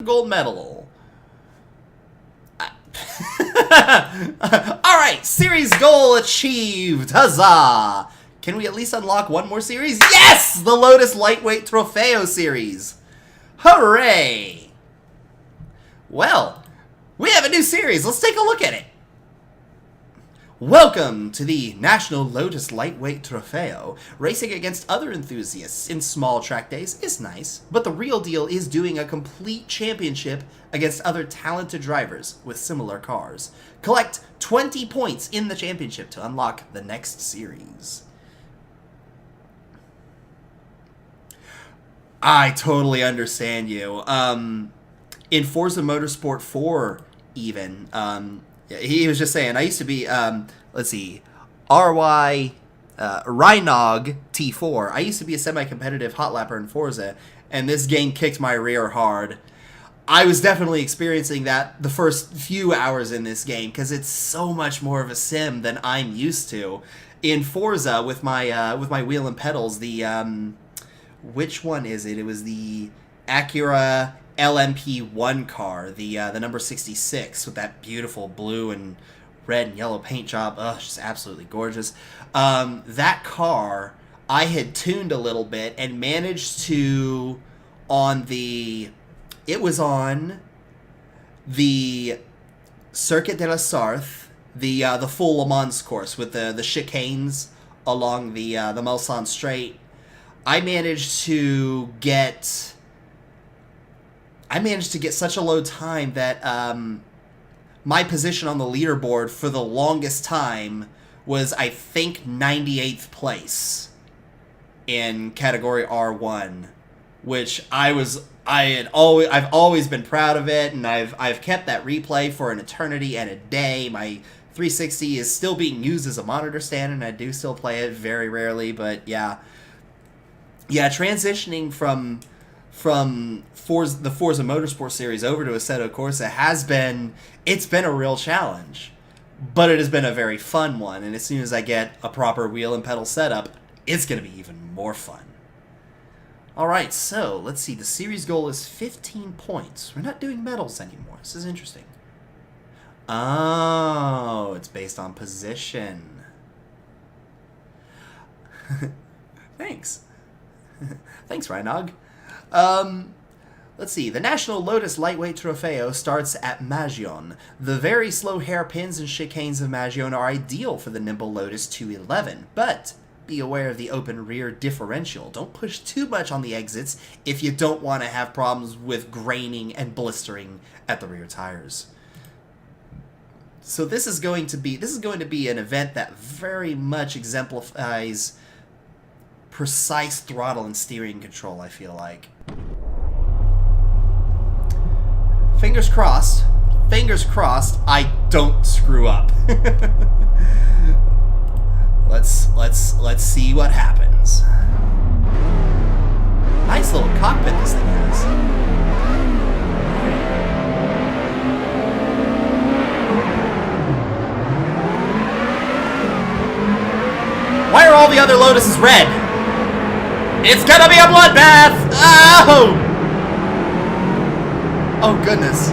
gold medal. Alright, series goal achieved. Huzzah! Can we at least unlock one more series? Yes! The Lotus Lightweight Trofeo series. Hooray! Well, we have a new series. Let's take a look at it. Welcome to the National Lotus Lightweight Trofeo. Racing against other enthusiasts in small track days is nice, but the real deal is doing a complete championship against other talented drivers with similar cars. Collect 20 points in the championship to unlock the next series. I totally understand you. In Forza Motorsport 4, even, he was just saying, I used to be, let's see, Rynog T4. I used to be a semi-competitive hot lapper in Forza, and this game kicked my rear hard. I was definitely experiencing that the first few hours in this game, because it's so much more of a sim than I'm used to. In Forza, with my wheel and pedals, the, which one is it? It was the Acura LMP1 car, the number 66, with that beautiful blue and red and yellow paint job. Ugh, just absolutely gorgeous. That car I had tuned a little bit and managed to, it was on the Circuit de la Sarthe, the full Le Mans course with the chicanes along the Mulsanne Straight. I managed to get such a low time that my position on the leaderboard for the longest time was, I think, 98th place in category R1, which I've always been proud of it, and I've kept that replay for an eternity and a day. My 360 is still being used as a monitor stand, and I do still play it very rarely, but yeah, transitioning from the Forza Motorsport series over to Assetto Corsa it's been a real challenge, but it has been a very fun one, and as soon as I get a proper wheel and pedal setup, it's going to be even more fun. Alright, so, let's see, the series goal is 15 points. We're not doing medals anymore. This is interesting. Oh, it's based on position. Thanks. Thanks, Rynog. Let's see. The National Lotus Lightweight Trofeo starts at Magione. The very slow hairpins and chicanes of Magione are ideal for the nimble Lotus 211, but be aware of the open rear differential. Don't push too much on the exits if you don't want to have problems with graining and blistering at the rear tires. So this is going to be an event that very much exemplifies precise throttle and steering control, I feel like. Fingers crossed, I don't screw up. Let's see what happens. Nice little cockpit this thing has. Why are all the other Lotuses red? It's gonna be a bloodbath! Oh! Oh, goodness.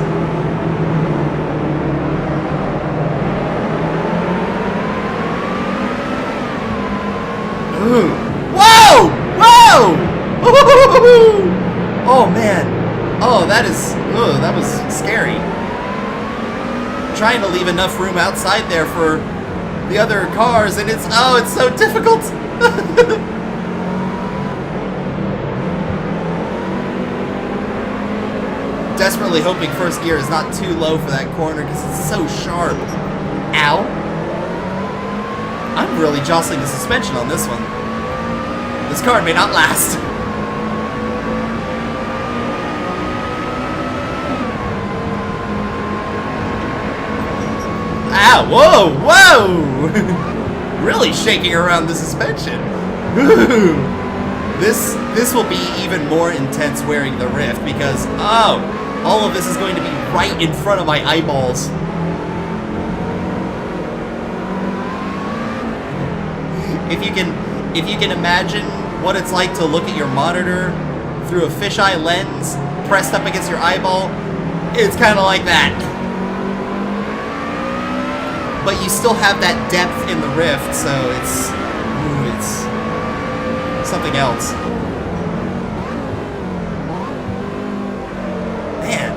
Ooh. Whoa! Whoa! Oh, man. Oh, that was scary. I'm trying to leave enough room outside there for the other cars, and it's so difficult. Desperately hoping first gear is not too low for that corner because it's so sharp. Ow. I'm really jostling the suspension on this one. This car may not last. Ow, whoa, whoa! Really shaking around the suspension. This will be even more intense wearing the Rift because, all of this is going to be right in front of my eyeballs. If you can imagine what it's like to look at your monitor through a fisheye lens, pressed up against your eyeball. It's kind of like that. But you still have that depth in the rift, so it's something else. Man.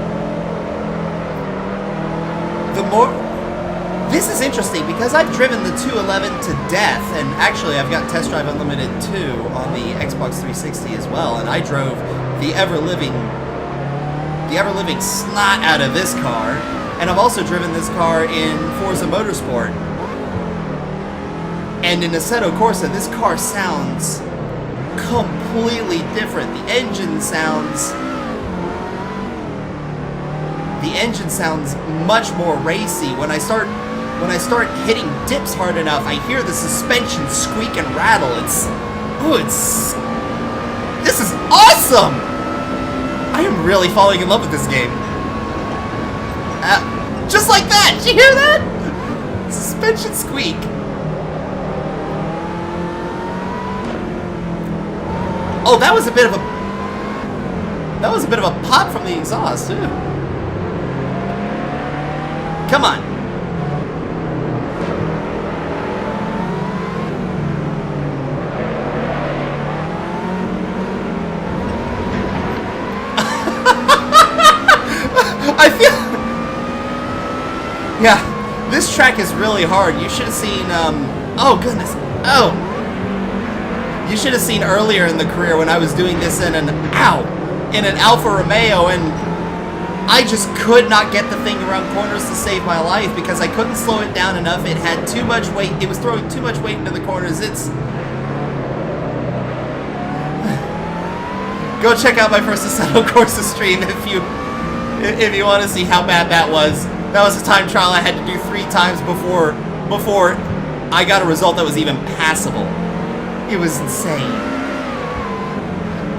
This is interesting because I've driven the 211 to death, and actually I've got Test Drive Unlimited 2 on the Xbox 360 as well, and I drove the ever-living snot out of this car, and I've also driven this car in Forza Motorsport. And in Assetto Corsa, this car sounds completely different. The engine sounds much more racy. When I start hitting dips hard enough, I hear the suspension squeak and rattle. This is awesome! I am really falling in love with this game. Just like that! Did you hear that? Suspension squeak. Oh, that was a bit of a pop from the exhaust too. Come on. I feel... Yeah, this track is really hard. You should have seen, oh goodness. Oh! You should have seen earlier in the career when I was doing this in an Alfa Romeo, and I just could not get the thing around corners to save my life because I couldn't slow it down enough. It had too much weight. It was throwing too much weight into the corners. Go check out my first Assetto Corsa stream if you want to see how bad that was. That was a time trial I had to do 3 times before I got a result that was even passable. It was insane.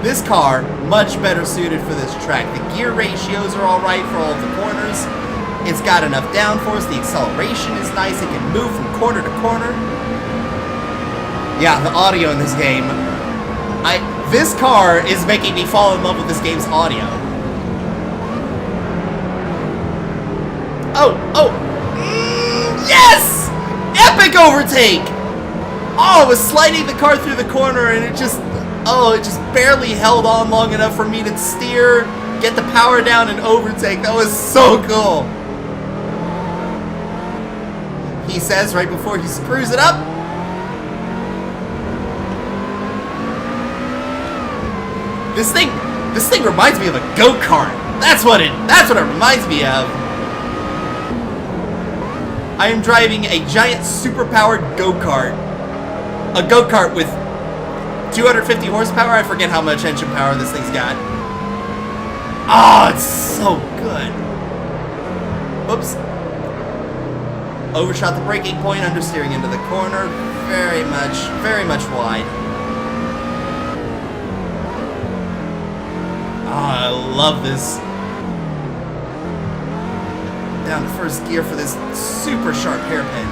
This car, much better suited for this track. The gear ratios are alright for all of the corners. It's got enough downforce. The acceleration is nice. It can move from corner to corner. Yeah, the audio in this game. This car is making me fall in love with this game's audio. Oh! Yes! Epic overtake! Oh, I was sliding the car through the corner and it just barely held on long enough for me to steer, get the power down, and overtake. That was so cool. He says right before he screws it up. This thing reminds me of a go-kart. That's what it reminds me of. I am driving a giant super-powered go-kart. A go-kart with 250 horsepower. I forget how much engine power this thing's got. Oh, it's so good. Oops. Overshot the braking point, understeering into the corner. Very much wide. Oh, I love this. Down to first gear for this super sharp hairpin.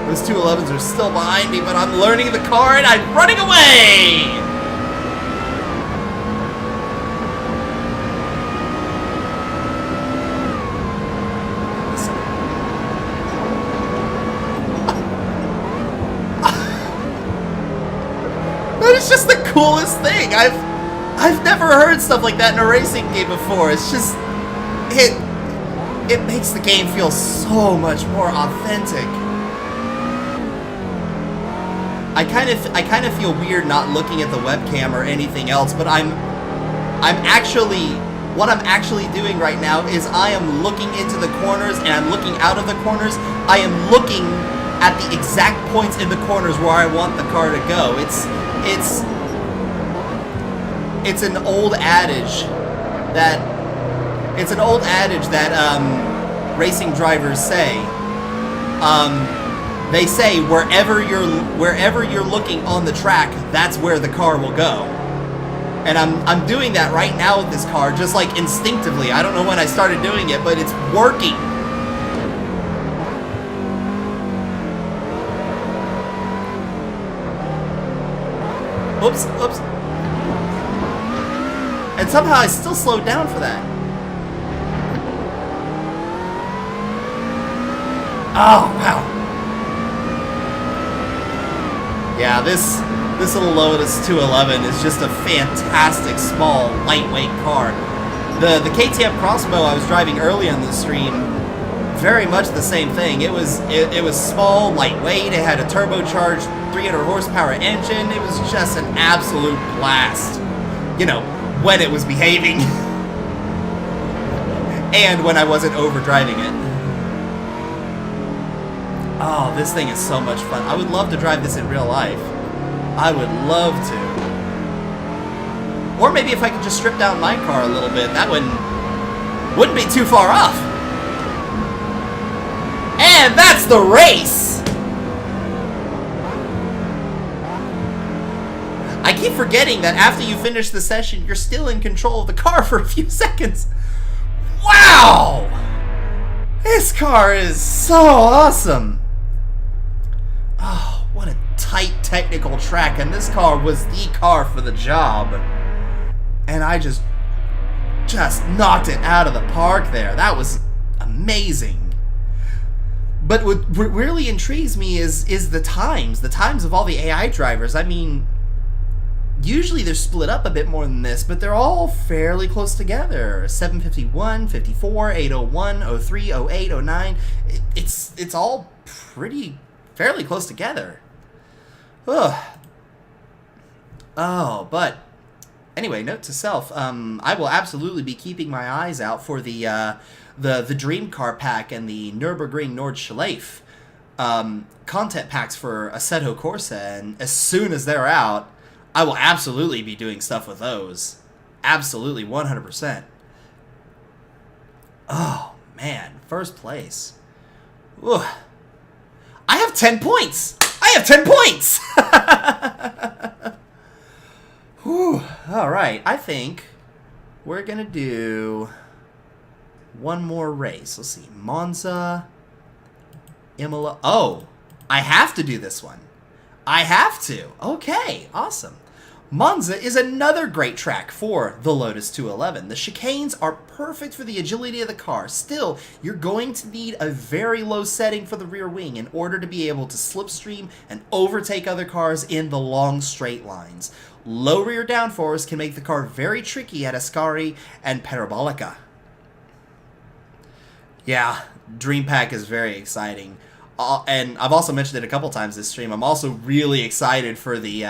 Those 211s are still behind me, but I'm learning the car and I'm running away! That is just the coolest thing. I've never heard stuff like that in a racing game before. It's just it makes the game feel so much more authentic. I kind of feel weird not looking at the webcam or anything else, but what I'm actually doing right now is I am looking into the corners and I'm looking out of the corners. I am looking at the exact points in the corners where I want the car to go. It's an old adage that racing drivers say. They say wherever you're looking on the track, that's where the car will go. And I'm doing that right now with this car, just like instinctively. I don't know when I started doing it, but it's working. Oops. And somehow I still slowed down for that. Oh, wow. Yeah, this little Lotus 211 is just a fantastic, small, lightweight car. The KTM Crossbow I was driving early on the stream, very much the same thing. It was small, lightweight, it had a turbocharged 300 horsepower engine. It was just an absolute blast. You know, when it was behaving. And when I wasn't overdriving it. Oh, this thing is so much fun. I would love to drive this in real life. I would love to. Or maybe if I could just strip down my car a little bit, that wouldn't be too far off. And that's the race! I keep forgetting that after you finish the session, you're still in control of the car for a few seconds. Wow! This car is so awesome. Oh, what a tight technical track, and this car was the car for the job. And I just knocked it out of the park there. That was amazing. But what really intrigues me is the times of all the AI drivers. I mean, usually they're split up a bit more than this, but they're all fairly close together. 751, 54, 801, 03, 08, 09. It's all fairly close together. Ugh. Oh, but anyway, note to self, I will absolutely be keeping my eyes out for the Dream Car Pack and the Nürburgring Nordschleife content packs for Assetto Corsa, and as soon as they're out, I will absolutely be doing stuff with those. Absolutely, 100%. Oh, man, first place. Ugh. I have 10 points! I have 10 points! Whew. Alright, I think we're gonna do one more race. Let's see, Monza, Imola. Oh, I have to do this one. I have to. Okay, awesome. Monza is another great track for the Lotus 211. The chicanes are perfect for the agility of the car. Still, you're going to need a very low setting for the rear wing in order to be able to slipstream and overtake other cars in the long straight lines. Low rear downforce can make the car very tricky at Ascari and Parabolica. Yeah, Dream Pack is very exciting. And I've also mentioned it a couple times this stream. I'm also really excited for the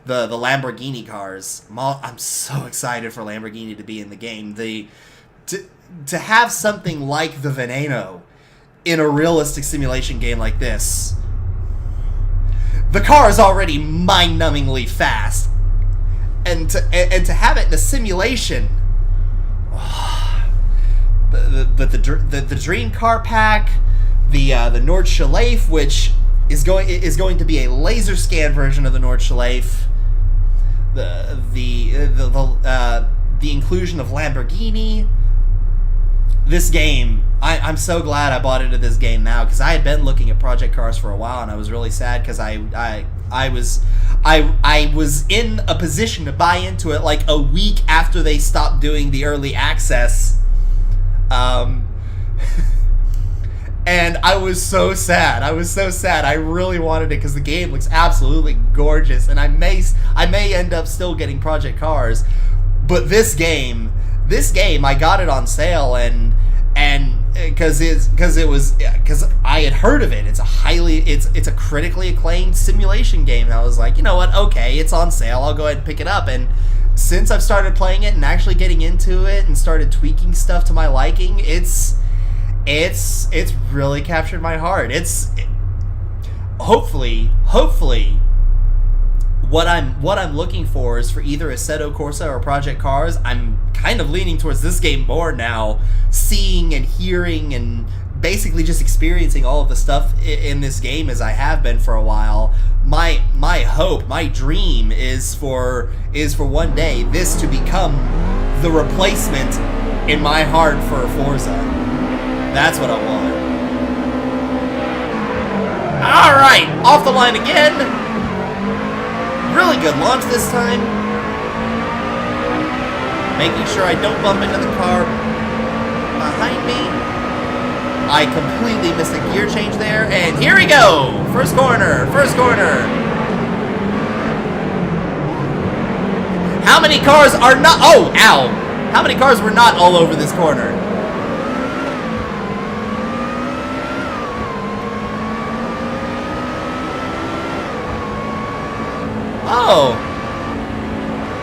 Lamborghini cars. I'm so excited for Lamborghini to be in the game. To have something like the Veneno in a realistic simulation game like this. The car is already mind-numbingly fast, and to have it in a simulation. The Dream Car Pack. The Nordschleife, which is going to be a laser scan version of the Nordschleife. The inclusion of Lamborghini. This game, I'm so glad I bought into this game now, because I had been looking at project cars for a while, and I was really sad because I was in a position to buy into it like a week after they stopped doing the early access. And I was so sad. I really wanted it because the game looks absolutely gorgeous, and I may end up still getting Project Cars. But this game, I got it on sale, and because I had heard of it. It's a critically acclaimed simulation game. And I was like, you know what? Okay, it's on sale. I'll go ahead and pick it up. And since I've started playing it and actually getting into it and started tweaking stuff to my liking, it's really captured my heart. Hopefully what I'm looking for is for either Assetto Corsa or Project Cars. I'm kind of leaning towards this game more now, seeing and hearing and basically just experiencing all of the stuff in this game as I have been for a while. My hope, my dream is for one day this to become the replacement in my heart for Forza. That's what I want. Alright, off the line again. Really good launch this time. Making sure I don't bump into the car behind me. I completely missed a gear change there, and here we go! First corner, first corner. How many cars are not... Oh, ow! How many cars were not all over this corner? Oh!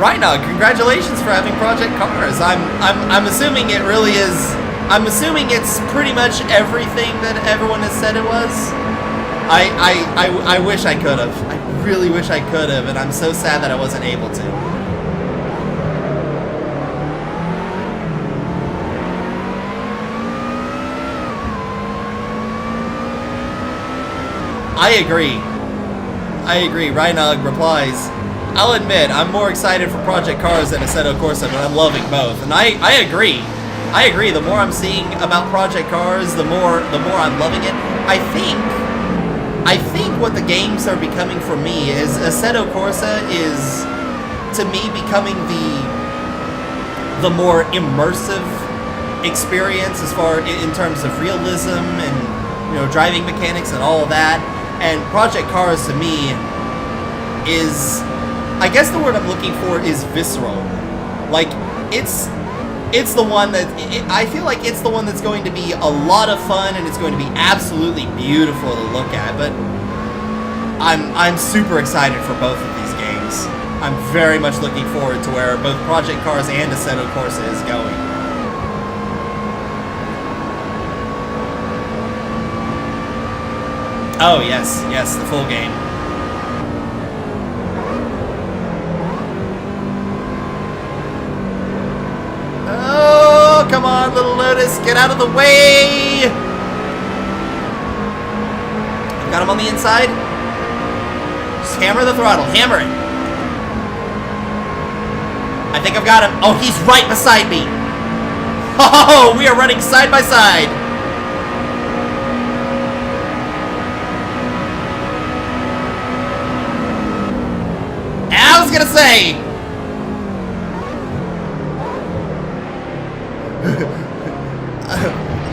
Rhino, congratulations for having Project Cars. I'm assuming it really is... I'm assuming it's pretty much everything that everyone has said it was. I wish I could have. I really wish I could have, and I'm so sad that I wasn't able to. I agree. I agree. Rhinog replies, I'll admit, I'm more excited for Project Cars than Assetto Corsa, but I'm loving both. And I agree. I agree. The more I'm seeing about Project Cars, the more I'm loving it. I think what the games are becoming for me is Assetto Corsa is, to me, becoming the more immersive experience as far in terms of realism and, you know, driving mechanics and all of that. And Project Cars to me is, I guess the word I'm looking for is visceral. Like, it's the one that, I feel like it's the one that's going to be a lot of fun and it's going to be absolutely beautiful to look at, but I'm super excited for both of these games. I'm very much looking forward to where both Project Cars and Assetto Corsa is going. Oh, yes, yes, the full game. Oh, come on, little Lotus, get out of the way! I've got him on the inside. Just hammer the throttle, hammer it. I think I've got him. Oh, he's right beside me. Oh, we are running side by side. I was gonna say.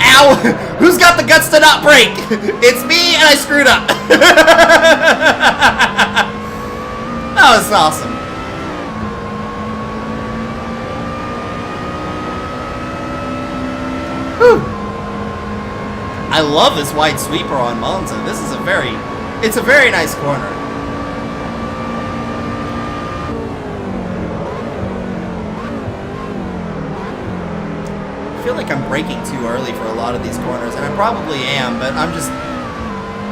Ow! Who's got the guts to not brake? It's me, and I screwed up. That was awesome. Whew. I love this wide sweeper on Monza. This is it's a very nice corner. I feel like I'm braking too early for a lot of these corners, and I probably am, but I'm just...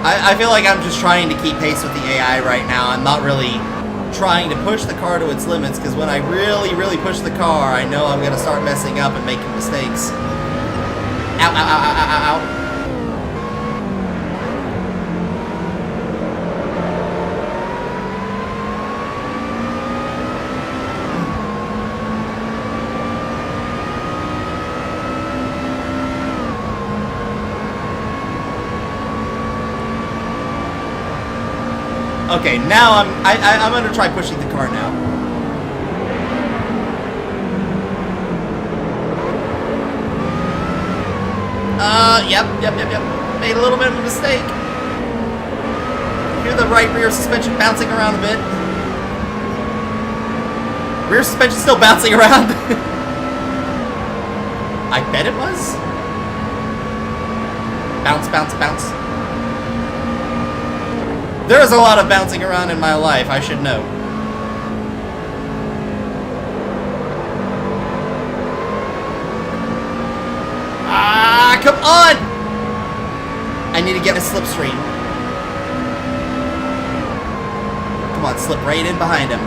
I feel like I'm just trying to keep pace with the AI right now. I'm not really trying to push the car to its limits, because when I really, really push the car, I know I'm going to start messing up and making mistakes. Ow, ow, ow, ow, ow, ow. Okay, now I'm gonna try pushing the car now. Yep. Made a little bit of a mistake. Hear the right rear suspension bouncing around a bit. Rear suspension still bouncing around. I bet it was. Bounce, bounce, bounce. There's a lot of bouncing around in my life, I should know. Ah, come on! I need to get a slipstream. Come on, slip right in behind him.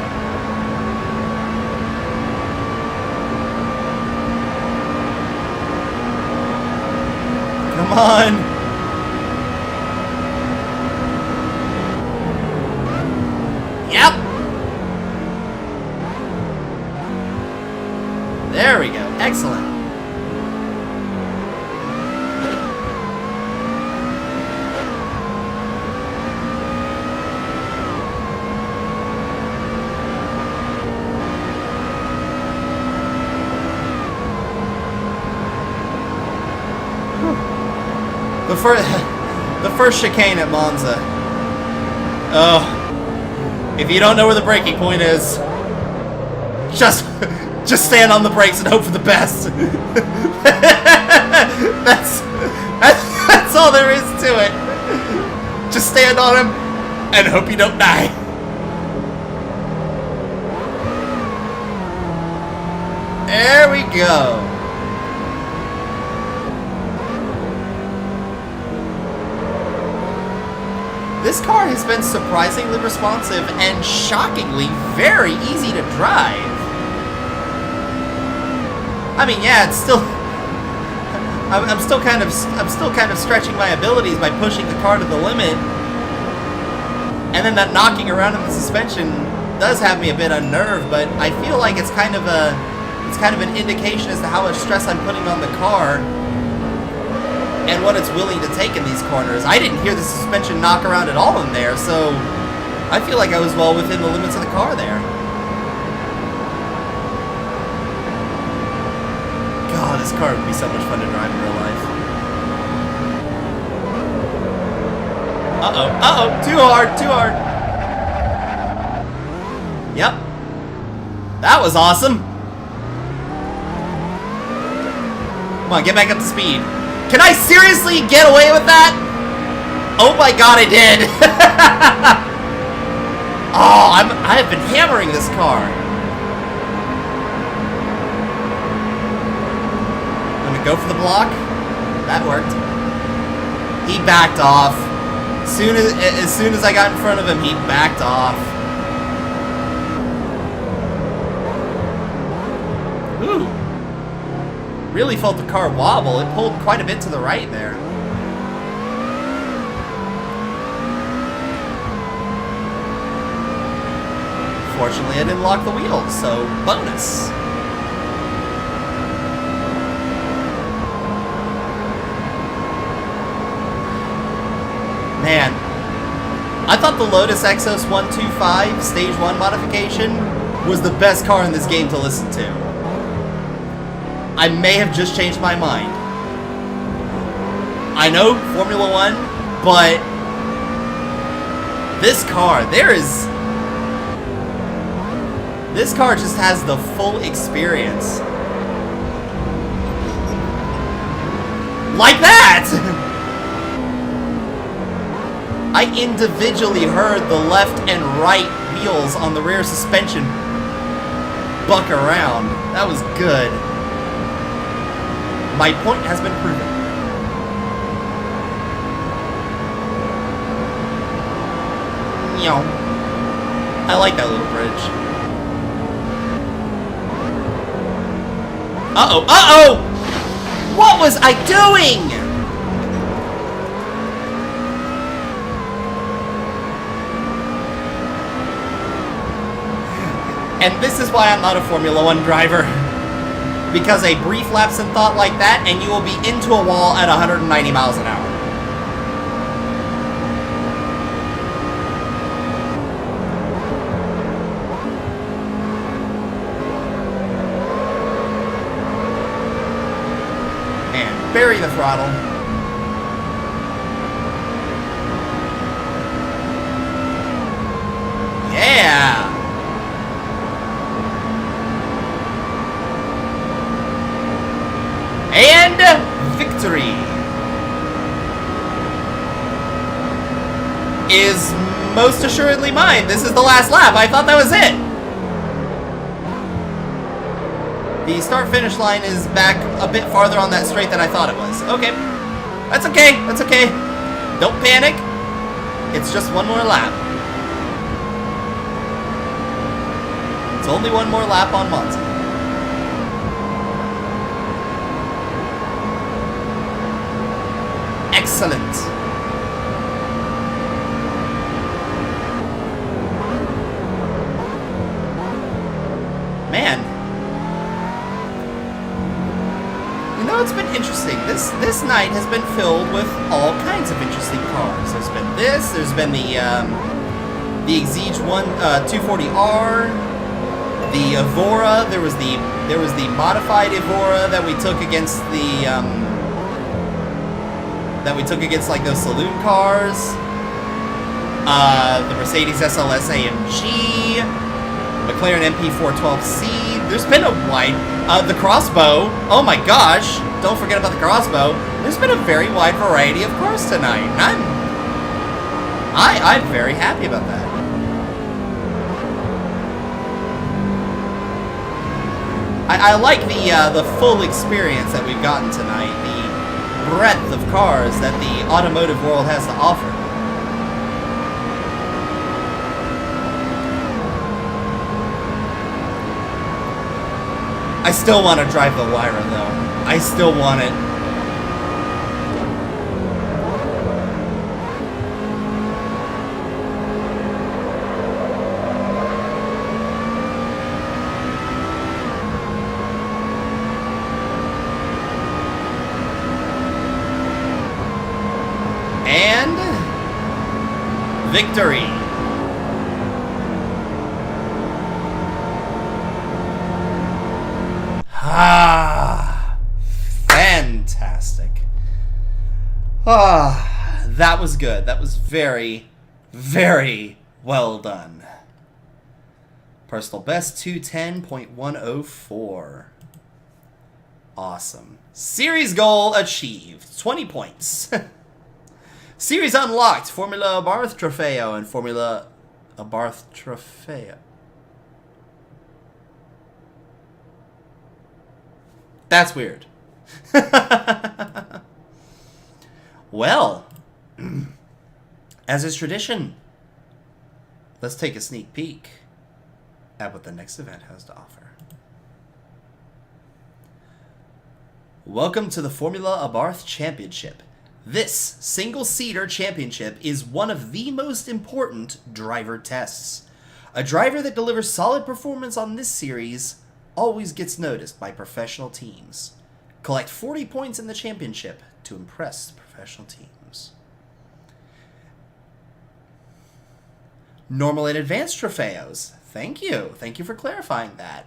Come on! Yep. There we go. Excellent. The first, the first chicane at Monza. Oh, if you don't know where the braking point is, just stand on the brakes and hope for the best. That's all there is to it. Just stand on him and hope you don't die. There we go. This car has been surprisingly responsive and shockingly very easy to drive. I mean, yeah, it's still. I'm still kind of stretching my abilities by pushing the car to the limit, and then that knocking around in the suspension does have me a bit unnerved. But I feel like it's kind of an indication as to how much stress I'm putting on the car and what it's willing to take in these corners. I didn't hear the suspension knock around at all in there, so I feel like I was well within the limits of the car there. God, this car would be so much fun to drive in real life. Uh-oh, uh-oh, too hard. Yep. That was awesome. Come on, get back up to speed. Can I seriously get away with that? Oh my god, I did! Oh, I have been hammering this car. I'm gonna go for the block. That worked. He backed off. As soon as I got in front of him, he backed off. Ooh. Really felt the car wobble. It pulled quite a bit to the right there. Fortunately, I didn't lock the wheels, so bonus. Man, I thought the Lotus Exos 125 Stage 1 modification was the best car in this game to listen to. I may have just changed my mind. I know Formula 1, but this car, this car just has the full experience. Like that! I individually heard the left and right wheels on the rear suspension buck around. That was good. My point has been proven. I like that little bridge. Uh-oh, uh-oh! What was I doing? And this is why I'm not a Formula 1 driver. Because a brief lapse in thought like that, and you will be into a wall at 190 miles an hour. And bury the throttle. Yeah! And victory is most assuredly mine. This is the last lap. I thought that was it. The start-finish line is back a bit farther on that straight than I thought it was. Okay. That's okay. That's okay. Don't panic. It's just one more lap. It's only one more lap on Monza. Excellent. Man. You know, it's been interesting. This night has been filled with all kinds of interesting cars. There's been this. There's been the Exige 240R, the Evora. There was the modified Evora that we took against the that we took against like those saloon cars. The Mercedes SLS AMG, McLaren MP412C. There's been a wide, the crossbow. Oh my gosh! Don't forget about the crossbow. There's been a very wide variety of cars tonight, and I'm very happy about that. I like the full experience that we've gotten tonight, the breadth of cars that the automotive world has to offer. I still want to drive the Lyra, though. I still want it. And victory. Ah, fantastic. Ah, that was good. That was very, very well done. Personal best 210.104. Awesome. Series goal achieved. 20 points. Series unlocked. Formula Abarth Trofeo and Formula Abarth Trofeo. That's weird. Well, as is tradition, let's take a sneak peek at what the next event has to offer. Welcome to the Formula Abarth Championship. This single-seater championship is one of the most important driver tests. A driver that delivers solid performance on this series always gets noticed by professional teams. Collect 40 points in the championship to impress professional teams. Normal and advanced trofeos. Thank you. Thank you for clarifying that.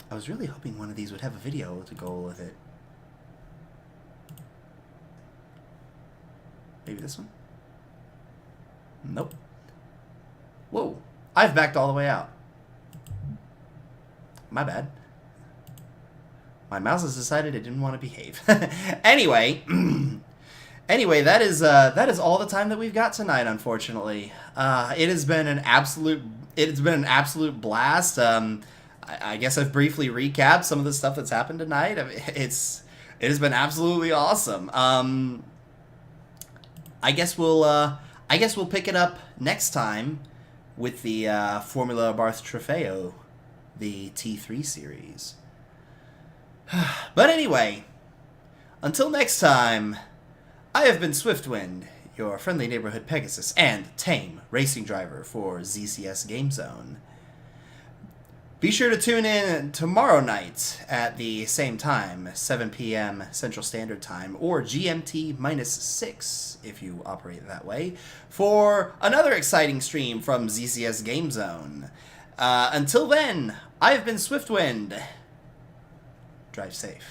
I was really hoping one of these would have a video to go with it. Maybe this one? Nope. Whoa. I've backed all the way out. My bad. My mouse has decided it didn't want to behave. Anyway, that is all the time that we've got tonight. Unfortunately, it has been an absolute blast. I guess I've briefly recapped some of the stuff that's happened tonight. I mean, it has been absolutely awesome. I guess we'll pick it up next time with the Formula Abarth Trofeo, the T3 series. But anyway, until next time, I have been Swiftwind, your friendly neighborhood Pegasus and tame racing driver for ZCS Game Zone. Be sure to tune in tomorrow night at the same time, 7 p.m. Central Standard Time, or GMT-6 if you operate that way, for another exciting stream from ZCS Game Zone. Until then, I've been Swiftwind. Drive safe.